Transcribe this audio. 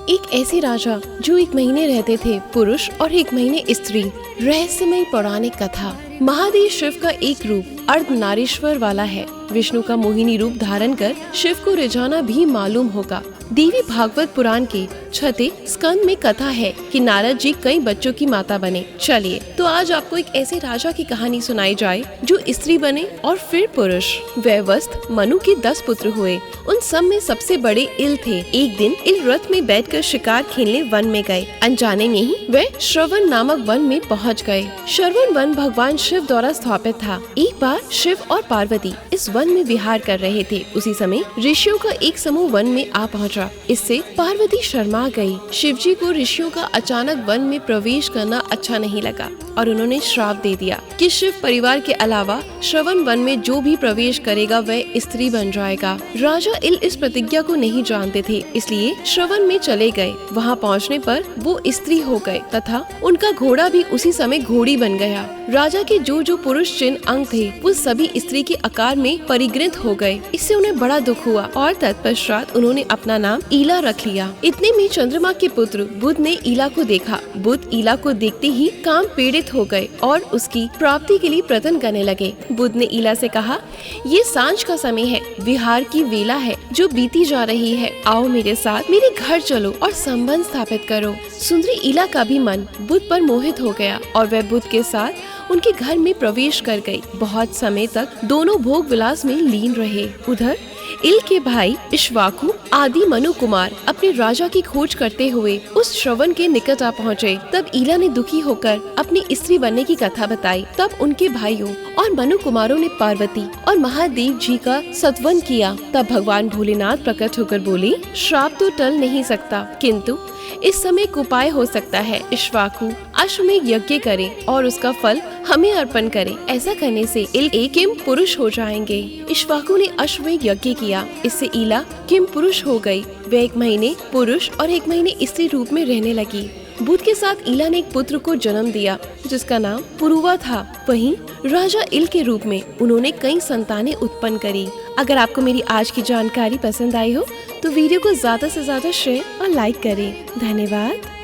एक ऐसे राजा जो 1 महीने रहते थे पुरुष और 1 महीने स्त्री। रहस्यमय पौराणिक कथा। महादेव शिव का एक रूप अर्धनारीश्वर वाला है। विष्णु का मोहिनी रूप धारण कर शिव को रिझाना भी मालूम होगा। देवी भागवत पुराण के 6 स्कंद में कथा है कि नारद जी कई बच्चों की माता बने। चलिए तो आज आपको एक ऐसे राजा की कहानी सुनाई जाए जो स्त्री बने और फिर पुरुष। वैवस्थ मनु के 10 पुत्र हुए। उन सब में सबसे बड़े इल थे। एक दिन इल रथ में बैठकर शिकार खेलने वन में गए। अनजाने में ही वे श्रवण नामक वन में पहुंच गए। श्रवण वन भगवान शिव द्वारा स्थापित था। एक बार शिव और पार्वती इस वन में विहार कर रहे थे। उसी समय ऋषियों का एक समूह वन में आ पहुंचा। इससे पार्वती शर्मा गई। शिवजी को ऋषियों का अचानक वन में प्रवेश करना अच्छा नहीं लगा और उन्होंने श्राप दे दिया कि शिव परिवार के अलावा श्रवण वन में जो भी प्रवेश करेगा वह स्त्री बन जाएगा। राजा इल इस प्रतिज्ञा को नहीं जानते थे, इसलिए श्रवण में चले गए। वहां पहुंचने पर वो स्त्री हो गए तथा उनका घोड़ा भी उसी समय घोड़ी बन गया। राजा के जो पुरुष चिन्ह अंग थे वो सभी स्त्री के आकार में परिगृत हो गए। इससे उन्हें बड़ा दुख हुआ और तत्पश्चात उन्होंने अपना नाम ईला रख लिया। इतने में चंद्रमा के पुत्र बुध ने ईला को देखा। बुध ईला को देखते ही काम पीड़ित हो गए और उसकी प्राप्ति के लिए प्रयत्न करने लगे। बुध ने ईला से कहा, ये सांझ का समय है, विहार की वेला है जो बीती जा रही है। आओ मेरे साथ मेरे घर चलो और संबंध स्थापित करो। सुंदरी ईला का भी मन बुध पर मोहित हो गया और वह बुध के साथ उनके घर में प्रवेश कर गई। बहुत समय तक दोनों भोग विलास में लीन रहे। उधर इल के भाई इक्ष्वाकु आदि मनु कुमार अपने राजा की खोज करते हुए उस श्रवण के निकट आ पहुँचे। तब ईला ने दुखी होकर अपनी स्त्री बनने की कथा बताई। तब उनके भाइयों और मनु कुमारों ने पार्वती और महादेव जी का स्तवन किया। तब भगवान भोलेनाथ प्रकट होकर बोले, श्राप तो टल नहीं सकता, किंतु इस समय एक उपाय हो सकता है। इक्ष्वाकु अश्वमेध यज्ञ करे और उसका फल हमें अर्पण करे। ऐसा करने से इल एक किम पुरुष हो जाएंगे। इक्ष्वाकु ने अश्वमेध यज्ञ किया। इससे ईला किम पुरुष हो गई। वे 1 महीने पुरुष और 1 महीने स्त्री रूप में रहने लगी। बुध के साथ ईला ने एक पुत्र को जन्म दिया जिसका नाम पुरुवा था। वहीं राजा इल के रूप में उन्होंने कई संतानें उत्पन्न करी। अगर आपको मेरी आज की जानकारी पसंद आई हो तो वीडियो को ज्यादा से ज्यादा शेयर और लाइक करें। धन्यवाद।